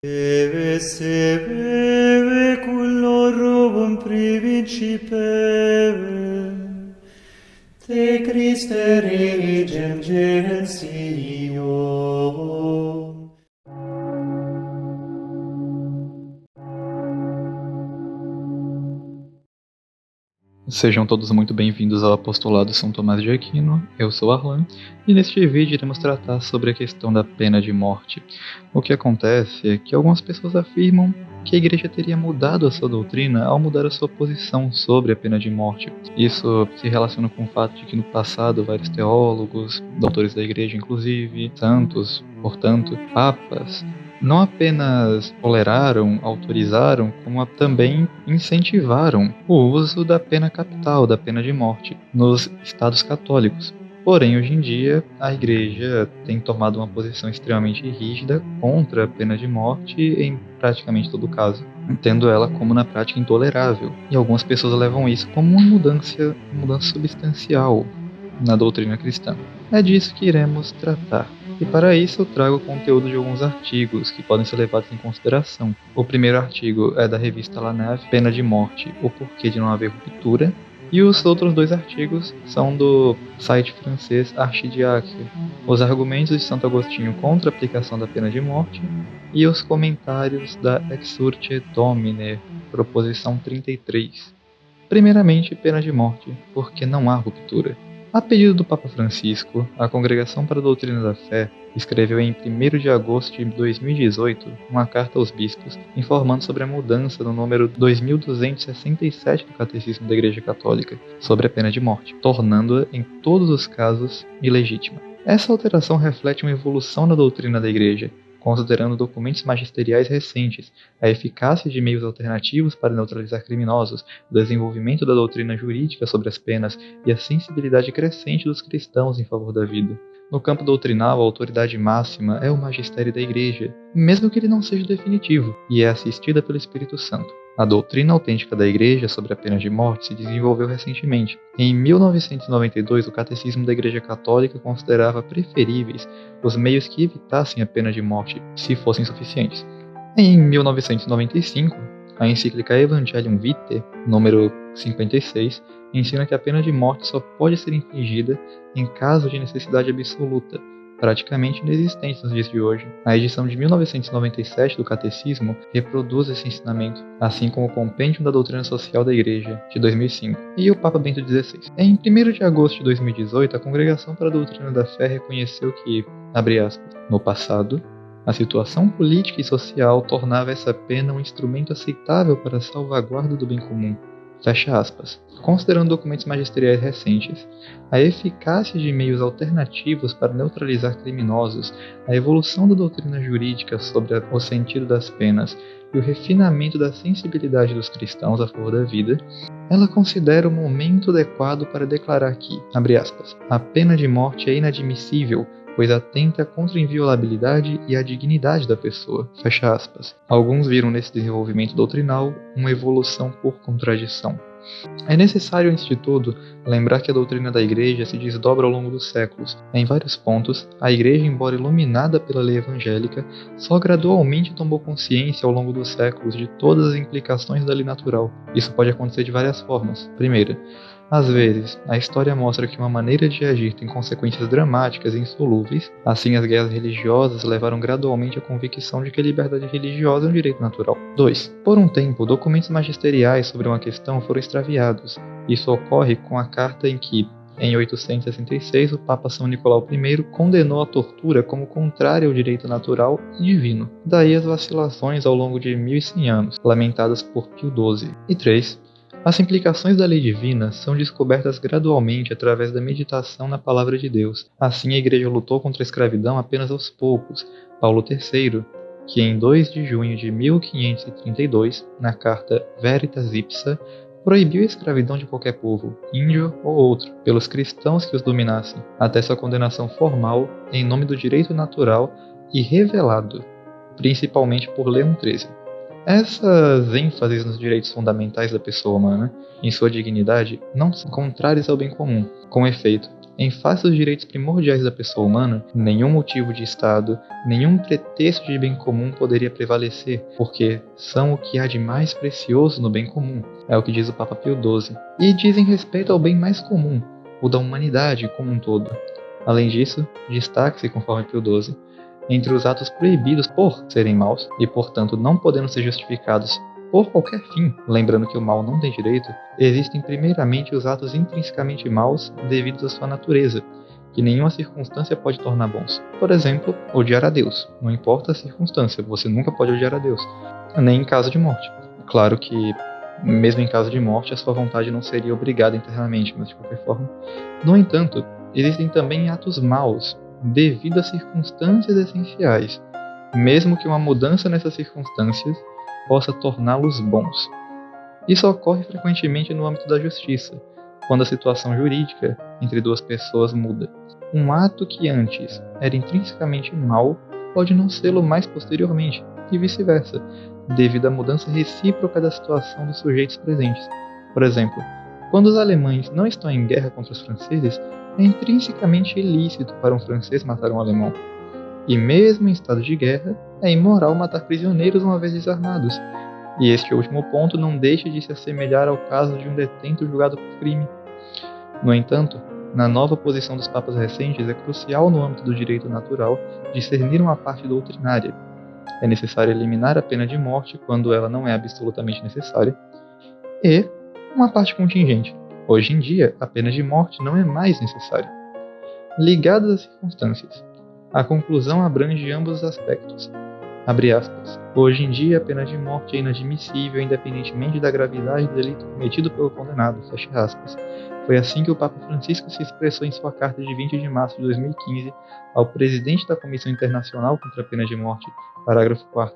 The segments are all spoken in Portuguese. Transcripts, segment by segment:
Eve severe culorum principem, te Christe regem gentium. Sejam todos muito bem-vindos ao Apostolado São Tomás de Aquino. Eu sou Arlan e neste vídeo iremos tratar sobre a questão da pena de morte. O que acontece é que algumas pessoas afirmam que a Igreja teria mudado a sua doutrina ao mudar a sua posição sobre a pena de morte. Isso se relaciona com o fato de que no passado vários teólogos, doutores da Igreja inclusive, santos, portanto, papas, não apenas toleraram, autorizaram, como também incentivaram o uso da pena capital, da pena de morte, nos estados católicos. Porém, hoje em dia, a Igreja tem tomado uma posição extremamente rígida contra a pena de morte em praticamente todo caso, tendo ela como na prática intolerável. E algumas pessoas levam isso como uma mudança substancial na doutrina cristã. É disso que iremos tratar. E para isso eu trago o conteúdo de alguns artigos que podem ser levados em consideração. O primeiro artigo é da revista La Nave, Pena de Morte, o porquê de não haver ruptura. E os outros dois artigos são do site francês Archidiacre, os argumentos de Santo Agostinho contra a aplicação da pena de morte e os comentários da Exsurge Domine, proposição 33. Primeiramente, pena de morte, porque não há ruptura. A pedido do Papa Francisco, a Congregação para a Doutrina da Fé escreveu em 1º de agosto de 2018 uma carta aos bispos informando sobre a mudança no número 2267 do Catecismo da Igreja Católica sobre a pena de morte, tornando-a, em todos os casos, ilegítima. Essa alteração reflete uma evolução na doutrina da Igreja, considerando documentos magisteriais recentes, a eficácia de meios alternativos para neutralizar criminosos, o desenvolvimento da doutrina jurídica sobre as penas e a sensibilidade crescente dos cristãos em favor da vida. No campo doutrinal, a autoridade máxima é o magistério da Igreja, mesmo que ele não seja definitivo, e é assistida pelo Espírito Santo. A doutrina autêntica da Igreja sobre a pena de morte se desenvolveu recentemente. Em 1992, o Catecismo da Igreja Católica considerava preferíveis os meios que evitassem a pena de morte, se fossem suficientes. Em 1995, a encíclica Evangelium Vitae, número 56, ensina que a pena de morte só pode ser infligida em caso de necessidade absoluta, praticamente inexistente nos dias de hoje. A edição de 1997 do Catecismo reproduz esse ensinamento, assim como o Compêndio da Doutrina Social da Igreja, de 2005, e o Papa Bento XVI. Em 1º de agosto de 2018, a Congregação para a Doutrina da Fé reconheceu que, abre aspas, no passado, a situação política e social tornava essa pena um instrumento aceitável para a salvaguarda do bem comum. Fecha aspas. Considerando documentos magisteriais recentes, a eficácia de meios alternativos para neutralizar criminosos, a evolução da doutrina jurídica sobre o sentido das penas e o refinamento da sensibilidade dos cristãos a favor da vida, ela considera o momento adequado para declarar que, abre aspas, a pena de morte é inadmissível, pois atenta contra a inviolabilidade e a dignidade da pessoa. Fecha aspas. Alguns viram nesse desenvolvimento doutrinal uma evolução por contradição. É necessário, antes de tudo, lembrar que a doutrina da Igreja se desdobra ao longo dos séculos. Em vários pontos, a Igreja, embora iluminada pela lei evangélica, só gradualmente tomou consciência ao longo dos séculos de todas as implicações da lei natural. Isso pode acontecer de várias formas. Primeira, às vezes, a história mostra que uma maneira de agir tem consequências dramáticas e insolúveis. Assim, as guerras religiosas levaram gradualmente à convicção de que a liberdade religiosa é um direito natural. 2. Por um tempo, documentos magisteriais sobre uma questão foram extraviados. Isso ocorre com a carta em que, em 866, o Papa São Nicolau I condenou a tortura como contrária ao direito natural e divino. Daí as vacilações ao longo de 1100 anos, lamentadas por Pio XII. E 3. As implicações da lei divina são descobertas gradualmente através da meditação na Palavra de Deus. Assim, a Igreja lutou contra a escravidão apenas aos poucos. Paulo III, que em 2 de junho de 1532, na carta Veritas Ipsa, proibiu a escravidão de qualquer povo, índio ou outro, pelos cristãos que os dominassem, até sua condenação formal em nome do direito natural e revelado, principalmente por Leão XIII. Essas ênfases nos direitos fundamentais da pessoa humana, em sua dignidade, não são contrárias ao bem comum. Com efeito, Em face dos direitos primordiais da pessoa humana, nenhum motivo de Estado, nenhum pretexto de bem comum poderia prevalecer, porque são o que há de mais precioso no bem comum, é o que diz o Papa Pio XII, e dizem respeito ao bem mais comum, o da humanidade como um todo. Além disso, destaca-se, conforme Pio XII, entre os atos proibidos por serem maus e, portanto, não podendo ser justificados por qualquer fim, lembrando que o mal não tem direito, existem primeiramente os atos intrinsecamente maus devidos à sua natureza, que nenhuma circunstância pode tornar bons. Por exemplo, odiar a Deus. Não importa a circunstância, você nunca pode odiar a Deus, nem em caso de morte. Claro que, mesmo em caso de morte, a sua vontade não seria obrigada internamente, mas de qualquer forma. No entanto, existem também atos maus, devido a circunstâncias essenciais, mesmo que uma mudança nessas circunstâncias possa torná-los bons. Isso ocorre frequentemente no âmbito da justiça, quando a situação jurídica entre duas pessoas muda. Um ato que antes era intrinsecamente mau pode não sê-lo mais posteriormente, e vice-versa, devido à mudança recíproca da situação dos sujeitos presentes. Por exemplo, quando os alemães não estão em guerra contra os franceses, é intrinsecamente ilícito para um francês matar um alemão. E mesmo em estado de guerra, é imoral matar prisioneiros uma vez desarmados. E este último ponto não deixa de se assemelhar ao caso de um detento julgado por crime. No entanto, na nova posição dos papas recentes, é crucial no âmbito do direito natural discernir uma parte doutrinária. É necessário eliminar a pena de morte quando ela não é absolutamente necessária, e uma parte contingente. Hoje em dia, a pena de morte não é mais necessária. Ligadas às circunstâncias, a conclusão abrange ambos os aspectos. Abre aspas. Hoje em dia, a pena de morte é inadmissível independentemente da gravidade do delito cometido pelo condenado. Fecha aspas. Foi assim que o Papa Francisco se expressou em sua carta de 20 de março de 2015 ao presidente da Comissão Internacional contra a Pena de Morte, parágrafo 4º,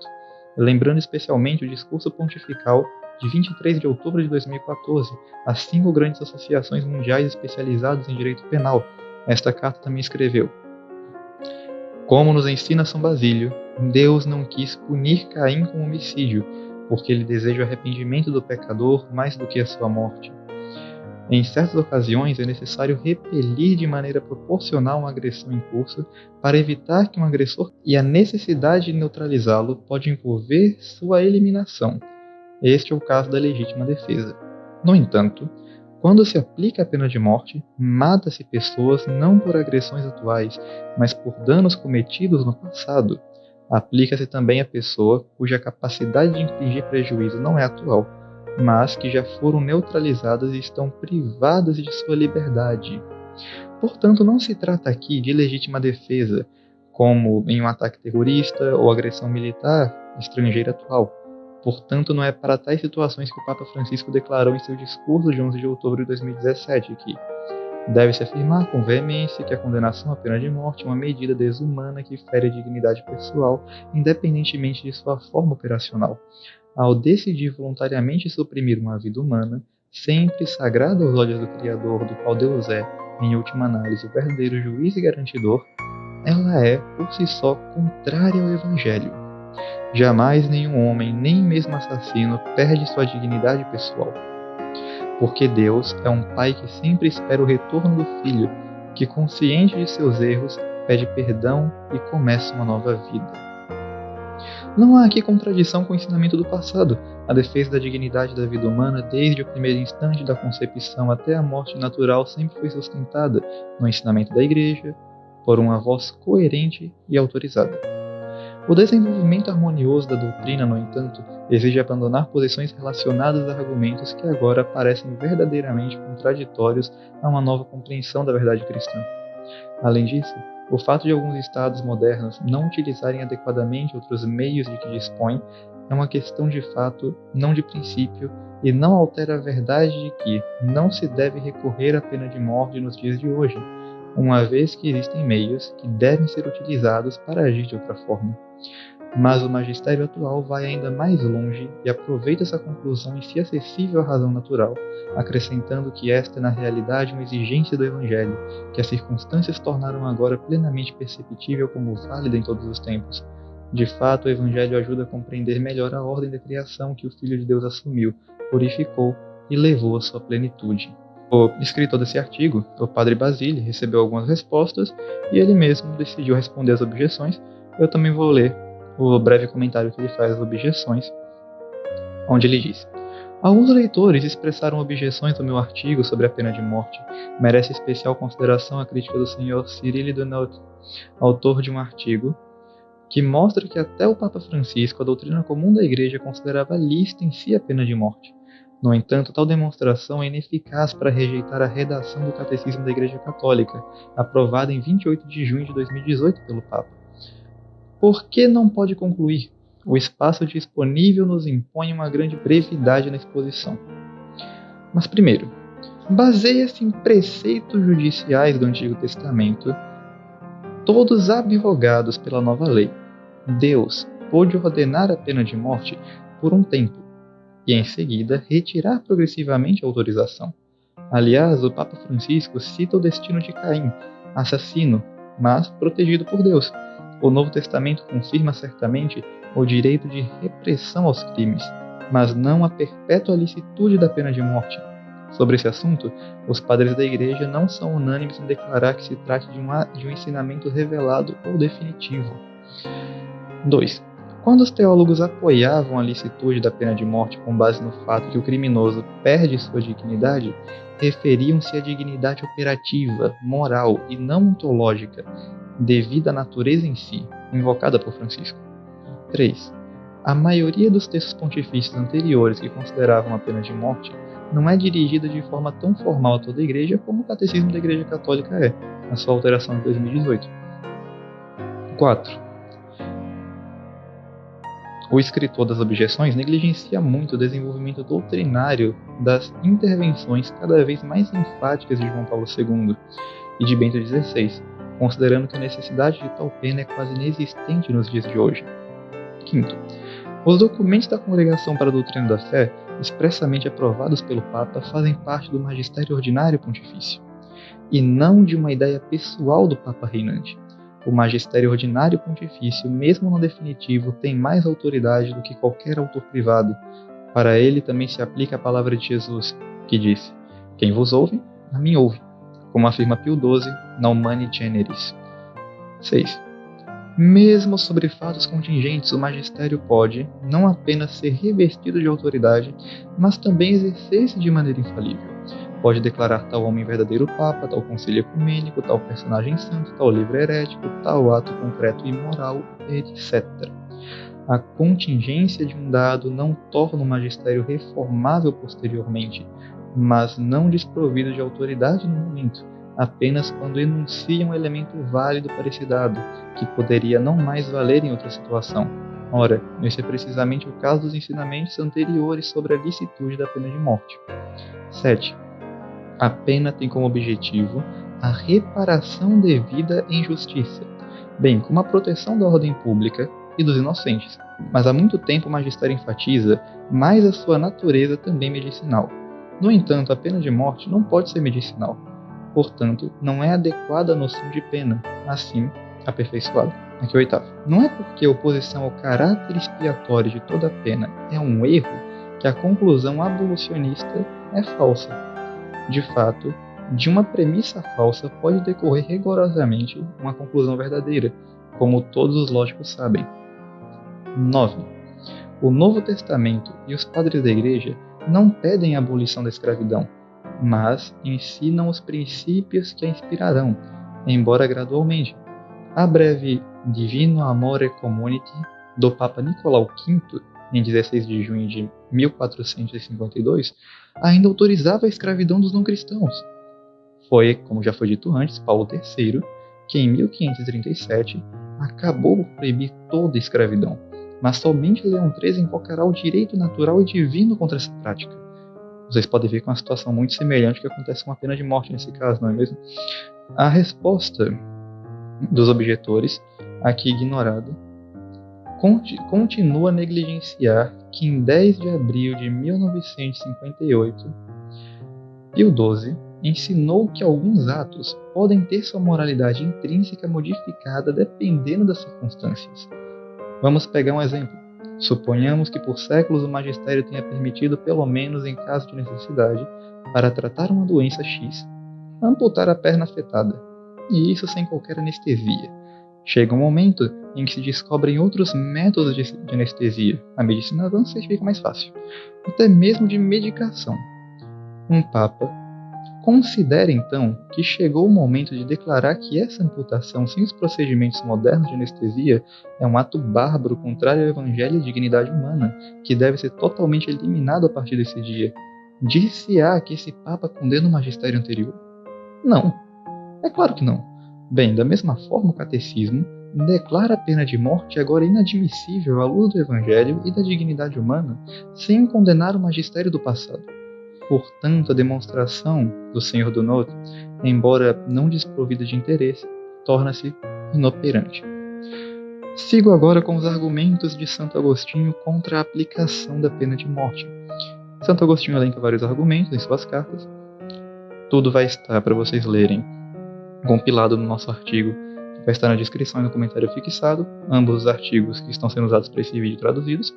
lembrando especialmente o discurso pontifical de 23 de outubro de 2014 às 5 grandes associações mundiais especializadas em direito penal. Esta carta também escreveu: como nos ensina São Basílio, Deus não quis punir Caim com homicídio, porque ele deseja o arrependimento do pecador mais do que a sua morte. Em certas ocasiões, é necessário repelir de maneira proporcional uma agressão em curso para evitar que um agressor, e a necessidade de neutralizá-lo pode envolver sua eliminação. Este é o caso da legítima defesa. No entanto, quando se aplica a pena de morte, mata-se pessoas não por agressões atuais, mas por danos cometidos no passado. Aplica-se também a pessoa cuja capacidade de infligir prejuízo não é atual, mas que já foram neutralizadas e estão privadas de sua liberdade. Portanto, não se trata aqui de legítima defesa, como em um ataque terrorista ou agressão militar estrangeira atual. Portanto, não é para tais situações que o Papa Francisco declarou em seu discurso de 11 de outubro de 2017 que deve-se afirmar com veemência que a condenação à pena de morte é uma medida desumana que fere a dignidade pessoal, independentemente de sua forma operacional. Ao decidir voluntariamente suprimir uma vida humana, sempre sagrada aos olhos do Criador, do qual Deus é, em última análise, o verdadeiro juiz e garantidor, ela é, por si só, contrária ao Evangelho. Jamais nenhum homem, nem mesmo assassino, perde sua dignidade pessoal. Porque Deus é um pai que sempre espera o retorno do filho, que, consciente de seus erros, pede perdão e começa uma nova vida. Não há aqui contradição com o ensinamento do passado. A defesa da dignidade da vida humana, desde o primeiro instante da concepção até a morte natural, sempre foi sustentada no ensinamento da Igreja, por uma voz coerente e autorizada. O desenvolvimento harmonioso da doutrina, no entanto, exige abandonar posições relacionadas a argumentos que agora parecem verdadeiramente contraditórios a uma nova compreensão da verdade cristã. Além disso, o fato de alguns estados modernos não utilizarem adequadamente outros meios de que dispõem é uma questão de fato, não de princípio, e não altera a verdade de que não se deve recorrer à pena de morte nos dias de hoje, uma vez que existem meios que devem ser utilizados para agir de outra forma. Mas o magistério atual vai ainda mais longe e aproveita essa conclusão em si acessível à razão natural, acrescentando que esta é na realidade uma exigência do Evangelho, que as circunstâncias tornaram agora plenamente perceptível como válida em todos os tempos. De fato, o Evangelho ajuda a compreender melhor a ordem da criação que o Filho de Deus assumiu, purificou e levou à sua plenitude. O escritor desse artigo, o padre Basile, recebeu algumas respostas e ele mesmo decidiu responder às objeções. Eu também vou ler o breve comentário que ele faz às objeções, onde ele diz: alguns leitores expressaram objeções ao meu artigo sobre a pena de morte. Merece especial consideração a crítica do Sr. Cyril Donat, autor de um artigo que mostra que até o Papa Francisco, a doutrina comum da Igreja, considerava lícita em si a pena de morte. No entanto, tal demonstração é ineficaz para rejeitar a redação do Catecismo da Igreja Católica, aprovada em 28 de junho de 2018 pelo Papa. Por que não pode concluir? O espaço disponível nos impõe uma grande brevidade na exposição. Mas primeiro, baseia-se em preceitos judiciais do Antigo Testamento, todos abrogados pela nova lei. Deus pôde ordenar a pena de morte por um tempo, e em seguida retirar progressivamente a autorização. Aliás, o Papa Francisco cita o destino de Caim, assassino, mas protegido por Deus. O Novo Testamento confirma certamente o direito de repressão aos crimes, mas não a perpétua licitude da pena de morte. Sobre esse assunto, os padres da Igreja não são unânimes em declarar que se trata de um ensinamento revelado ou definitivo. 2. Quando os teólogos apoiavam a licitude da pena de morte com base no fato que o criminoso perde sua dignidade, referiam-se à dignidade operativa, moral e não ontológica, devido à natureza em si, invocada por Francisco. 3. A maioria dos textos pontifícios anteriores que consideravam a pena de morte não é dirigida de forma tão formal a toda a Igreja como o Catecismo da Igreja Católica é, na sua alteração de 2018. 4. O escritor das objeções negligencia muito o desenvolvimento doutrinário das intervenções cada vez mais enfáticas de João Paulo II e de Bento XVI, considerando que a necessidade de tal pena é quase inexistente nos dias de hoje. 5. Os documentos da Congregação para a Doutrina da Fé, expressamente aprovados pelo Papa, fazem parte do magistério ordinário pontifício, e não de uma ideia pessoal do Papa reinante. O magistério ordinário pontifício, mesmo no definitivo, tem mais autoridade do que qualquer autor privado. Para ele também se aplica a palavra de Jesus, que disse: quem vos ouve, a mim ouve, como afirma Pio XII na Humani Generis. 6. Mesmo sobre fatos contingentes, o magistério pode não apenas ser revestido de autoridade, mas também exercer-se de maneira infalível. Pode declarar tal homem verdadeiro papa, tal concílio ecumênico, tal personagem santo, tal livro herético, tal ato concreto imoral, etc. A contingência de um dado não torna o magistério reformável posteriormente, mas não desprovido de autoridade no momento, apenas quando enuncia um elemento válido para esse dado, que poderia não mais valer em outra situação. Ora, esse é precisamente o caso dos ensinamentos anteriores sobre a licitude da pena de morte. 7. A pena tem como objetivo a reparação devida em justiça, bem como a proteção da ordem pública e dos inocentes. Mas há muito tempo o magistério enfatiza mais a sua natureza também medicinal. No entanto, a pena de morte não pode ser medicinal. Portanto, não é adequada a noção de pena, mas sim aperfeiçoada. Aqui o 8º. Não é porque a oposição ao caráter expiatório de toda pena é um erro que a conclusão abolicionista é falsa. De fato, de uma premissa falsa pode decorrer rigorosamente uma conclusão verdadeira, como todos os lógicos sabem. 9. O Novo Testamento e os padres da Igreja não pedem a abolição da escravidão, mas ensinam os princípios que a inspirarão, embora gradualmente. A breve Divino Amore Community do Papa Nicolau V, em 16 de junho de 1452, ainda autorizava a escravidão dos não-cristãos. Foi, como já foi dito antes, Paulo III, que em 1537 acabou por proibir toda a escravidão, mas somente Leão XIII invocará o direito natural e divino contra essa prática. Vocês podem ver que é uma situação muito semelhante que acontece com a pena de morte nesse caso, não é mesmo? A resposta dos objetores, aqui ignorada, continua a negligenciar que em 10 de abril de 1958, Pio XII ensinou que alguns atos podem ter sua moralidade intrínseca modificada dependendo das circunstâncias. Vamos pegar um exemplo. Suponhamos que por séculos o magistério tenha permitido, pelo menos em caso de necessidade, para tratar uma doença X, amputar a perna afetada, e isso sem qualquer anestesia. Chega um momento em que se descobrem outros métodos de anestesia. A medicina avança e fica mais fácil. Até mesmo de medicação. Um Papa considera então que chegou o momento de declarar que essa amputação sem os procedimentos modernos de anestesia é um ato bárbaro contrário ao evangelho e à dignidade humana, que deve ser totalmente eliminado a partir desse dia. Dir-se-á que esse Papa condena o magistério anterior? Não. É claro que não. Bem, da mesma forma, o catecismo declara a pena de morte agora inadmissível à luz do Evangelho e da dignidade humana, sem condenar o magistério do passado. Portanto, a demonstração do Senhor do Noto, embora não desprovida de interesse, torna-se inoperante. Sigo agora com os argumentos de Santo Agostinho contra a aplicação da pena de morte. Santo Agostinho elenca vários argumentos em suas cartas. Tudo vai estar para vocês lerem compilado no nosso artigo, que vai estar na descrição e no comentário fixado, ambos os artigos que estão sendo usados para esse vídeo traduzidos,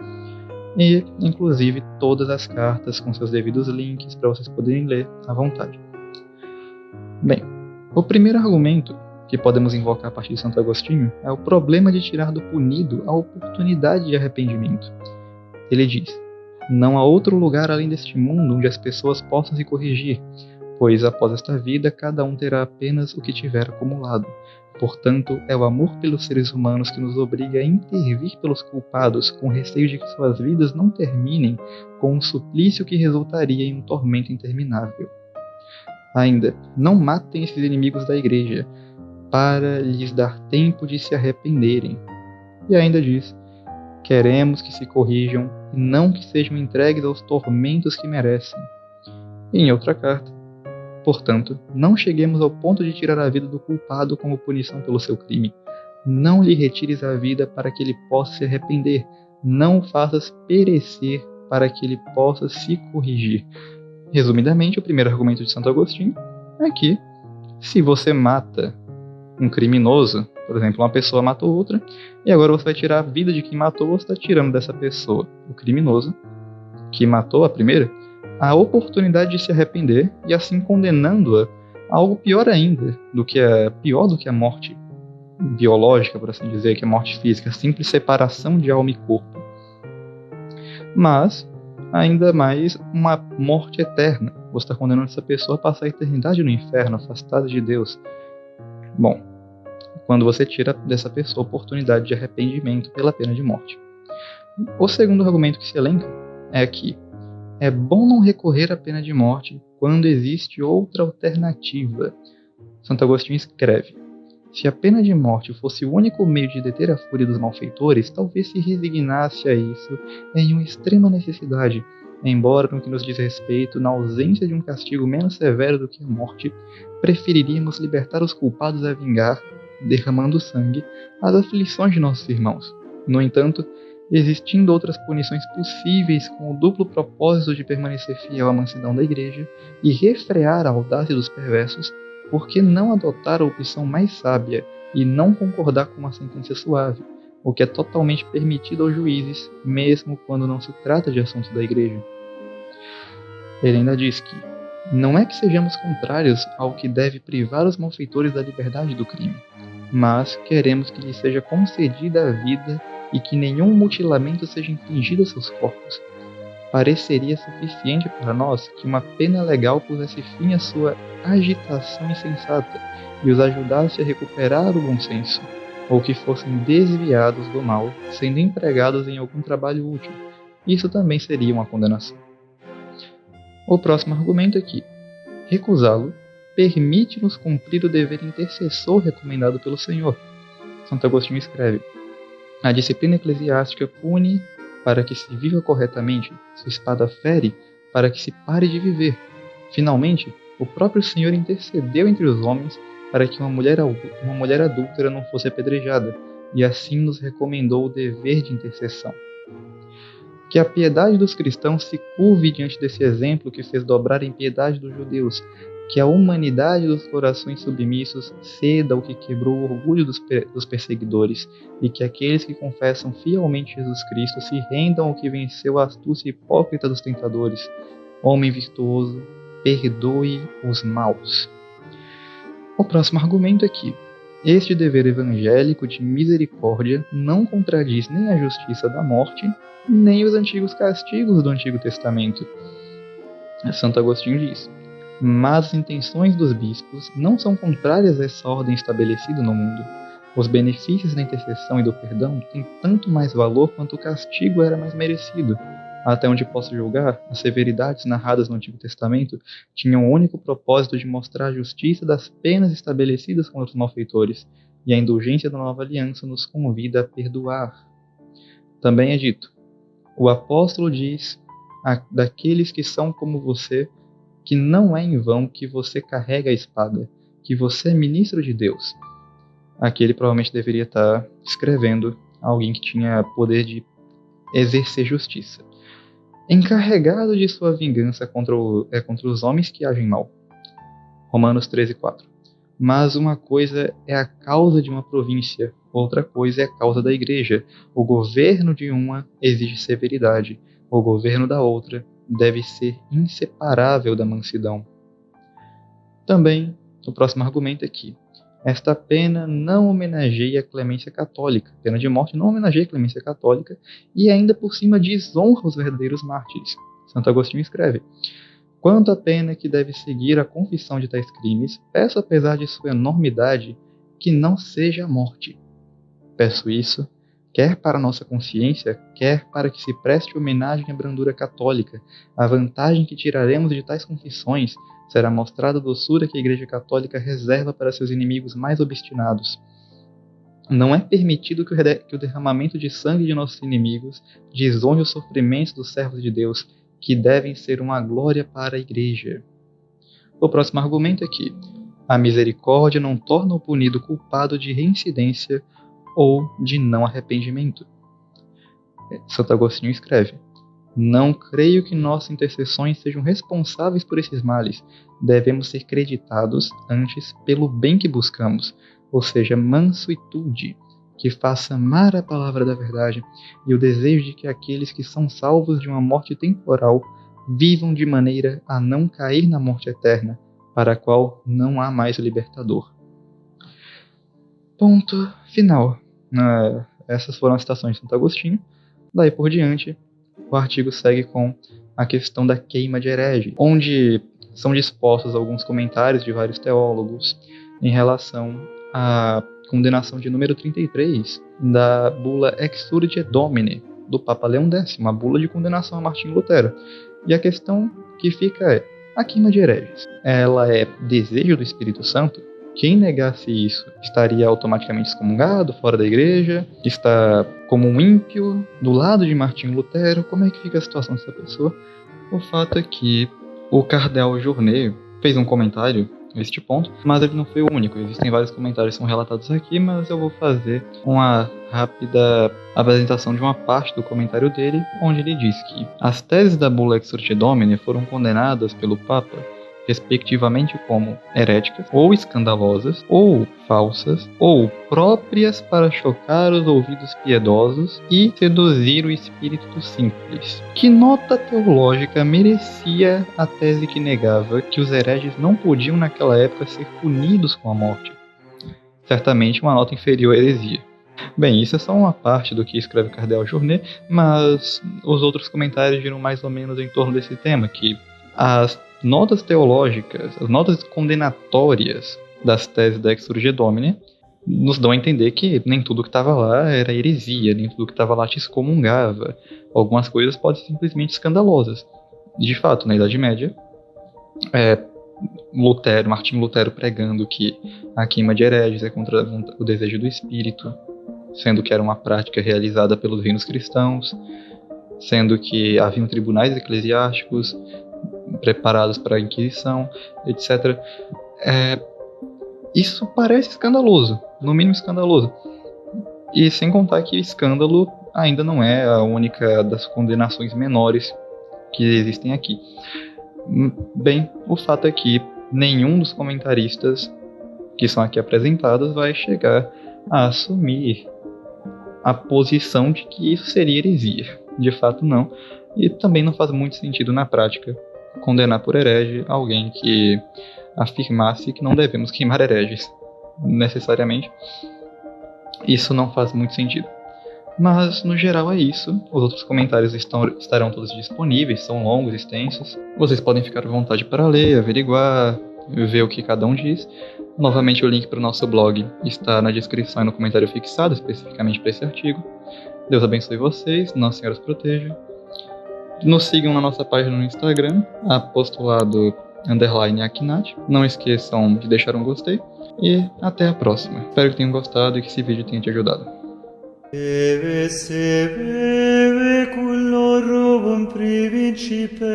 e inclusive todas as cartas com seus devidos links para vocês poderem ler à vontade. Bem, o primeiro argumento que podemos invocar a partir de Santo Agostinho é o problema de tirar do punido a oportunidade de arrependimento. Ele diz: não há outro lugar além deste mundo onde as pessoas possam se corrigir, pois após esta vida cada um terá apenas o que tiver acumulado. Portanto, é o amor pelos seres humanos que nos obriga a intervir pelos culpados, com receio de que suas vidas não terminem com um suplício que resultaria em um tormento interminável. Ainda, não matem esses inimigos da igreja, para lhes dar tempo de se arrependerem. E ainda diz: queremos que se corrijam e não que sejam entregues aos tormentos que merecem. E em outra carta: portanto, não cheguemos ao ponto de tirar a vida do culpado como punição pelo seu crime. Não lhe retires a vida para que ele possa se arrepender. Não o faças perecer para que ele possa se corrigir. Resumidamente, o primeiro argumento de Santo Agostinho é que, se você mata um criminoso, por exemplo, uma pessoa matou outra, e agora você vai tirar a vida de quem matou, você está tirando dessa pessoa, o criminoso, que matou a primeira, a oportunidade de se arrepender e assim condenando-a a algo pior ainda, pior do que a morte biológica, por assim dizer, que é a morte física, a simples separação de alma e corpo. Mas, ainda mais, uma morte eterna. Você está condenando essa pessoa a passar a eternidade no inferno, afastada de Deus. Bom, quando você tira dessa pessoa a oportunidade de arrependimento pela pena de morte. O segundo argumento que se elenca é que é bom não recorrer à pena de morte quando existe outra alternativa. Santo Agostinho escreve: se a pena de morte fosse o único meio de deter a fúria dos malfeitores, talvez se resignasse a isso em uma extrema necessidade, embora, no que nos diz respeito, na ausência de um castigo menos severo do que a morte, preferiríamos libertar os culpados a vingar, derramando sangue, as aflições de nossos irmãos. No entanto, existindo outras punições possíveis com o duplo propósito de permanecer fiel à mansidão da Igreja e refrear a audácia dos perversos, por que não adotar a opção mais sábia e não concordar com uma sentença suave, o que é totalmente permitido aos juízes, mesmo quando não se trata de assuntos da Igreja? Ele ainda diz que não é que sejamos contrários ao que deve privar os malfeitores da liberdade do crime, mas queremos que lhes seja concedida a vida e que nenhum mutilamento seja infligido aos seus corpos. Pareceria suficiente para nós que uma pena legal pusesse fim à sua agitação insensata e os ajudasse a recuperar o bom senso, ou que fossem desviados do mal, sendo empregados em algum trabalho útil. Isso também seria uma condenação. O próximo argumento é que recusá-lo permite-nos cumprir o dever intercessor recomendado pelo Senhor. Santo Agostinho escreve: a disciplina eclesiástica pune para que se viva corretamente, sua espada fere para que se pare de viver. Finalmente, o próprio Senhor intercedeu entre os homens para que uma mulher adúltera não fosse apedrejada, e assim nos recomendou o dever de intercessão. Que a piedade dos cristãos se curve diante desse exemplo que fez dobrar a impiedade dos judeus, que a humanidade dos corações submissos ceda ao que quebrou o orgulho dos perseguidores, e que aqueles que confessam fielmente Jesus Cristo se rendam ao que venceu a astúcia hipócrita dos tentadores. Homem virtuoso, perdoe os maus. O próximo argumento é que este dever evangélico de misericórdia não contradiz nem a justiça da morte, nem os antigos castigos do Antigo Testamento. Santo Agostinho diz: mas as intenções dos bispos não são contrárias a essa ordem estabelecida no mundo. Os benefícios da intercessão e do perdão têm tanto mais valor quanto o castigo era mais merecido. Até onde posso julgar, as severidades narradas no Antigo Testamento tinham o único propósito de mostrar a justiça das penas estabelecidas contra os malfeitores, e a indulgência da nova aliança nos convida a perdoar. Também é dito: o apóstolo diz daqueles que são como você, que não é em vão que você carrega a espada, que você é ministro de Deus. Aqui ele provavelmente deveria estar escrevendo a alguém que tinha poder de exercer justiça. Encarregado de sua vingança contra os homens que agem mal. Romanos 13:4. Mas uma coisa é a causa de uma província, outra coisa é a causa da igreja. O governo de uma exige severidade, o governo da outra deve ser inseparável da mansidão. Também, o próximo argumento é que esta pena não homenageia a clemência católica. A pena de morte não homenageia a clemência católica e ainda por cima desonra os verdadeiros mártires. Santo Agostinho escreve: quanto à pena que deve seguir a confissão de tais crimes, peço, apesar de sua enormidade, que não seja a morte. Peço isso, quer para nossa consciência, quer para que se preste homenagem à brandura católica. A vantagem que tiraremos de tais confissões será mostrada a doçura que a Igreja Católica reserva para seus inimigos mais obstinados. Não é permitido que o derramamento de sangue de nossos inimigos desonre os sofrimentos dos servos de Deus, que devem ser uma glória para a Igreja. O próximo argumento é que a misericórdia não torna o punido culpado de reincidência ou de não arrependimento. Santo Agostinho escreve: não creio que nossas intercessões sejam responsáveis por esses males. Devemos ser creditados antes pelo bem que buscamos, ou seja, mansuetude, que faça amar a palavra da verdade e o desejo de que aqueles que são salvos de uma morte temporal vivam de maneira a não cair na morte eterna, para a qual não há mais libertador. Ponto final. Essas foram as citações de Santo Agostinho. Daí por diante, o artigo segue com a questão da queima de herege, onde são dispostos alguns comentários de vários teólogos em relação à condenação de número 33 da bula Exsurge Domine, do Papa Leão X, uma bula de condenação a Martinho Lutero. E a questão que fica é: a queima de hereges, ela é desejo do Espírito Santo? Quem negasse isso estaria automaticamente excomungado, fora da igreja, está como um ímpio, do lado de Martinho Lutero? Como é que fica a situação dessa pessoa? O fato é que o cardeal Journet fez um comentário a este ponto, mas ele não foi o único. Existem vários comentários que são relatados aqui, mas eu vou fazer uma rápida apresentação de uma parte do comentário dele, onde ele diz que as teses da bula Exsurge Domine foram condenadas pelo Papa respectivamente como heréticas, ou escandalosas, ou falsas, ou próprias para chocar os ouvidos piedosos e seduzir o espírito do simples. Que nota teológica merecia a tese que negava que os hereges não podiam naquela época ser punidos com a morte? Certamente uma nota inferior à heresia. Bem, isso é só uma parte do que escreve o cardeal Journet, mas os outros comentários giram mais ou menos em torno desse tema, que as notas teológicas, as notas condenatórias das teses da Exsurge Domine nos dão a entender que nem tudo que estava lá era heresia, nem tudo que estava lá te excomungava. Algumas coisas podem ser simplesmente escandalosas. De fato, na Idade Média, Martinho Lutero pregando que a queima de hereges é contra o desejo do espírito, sendo que era uma prática realizada pelos reinos cristãos, sendo que haviam tribunais eclesiásticos preparados para a Inquisição, etc. Isso parece escandaloso, no mínimo escandaloso. E sem contar que escândalo ainda não é a única das condenações menores que existem aqui. Bem, o fato é que nenhum dos comentaristas que são aqui apresentados vai chegar a assumir a posição de que isso seria heresia. De fato, não. E também não faz muito sentido na prática condenar por herege alguém que afirmasse que não devemos queimar hereges. Necessariamente, isso não faz muito sentido. Mas, no geral, é isso. Os outros comentários estarão todos disponíveis, são longos, extensos. Vocês podem ficar à vontade para ler, averiguar, ver o que cada um diz. Novamente, o link para o nosso blog está na descrição e no comentário fixado, especificamente para esse artigo. Deus abençoe vocês, Nossa Senhora os proteja. Nos sigam na nossa página no Instagram, apostolado_Aknat. Não esqueçam de deixar um gostei. E até a próxima. Espero que tenham gostado e que esse vídeo tenha te ajudado. Eve se beve cullorum principem,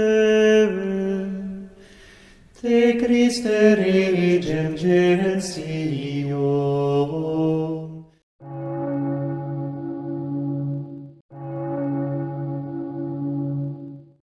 te Christe regem gentium.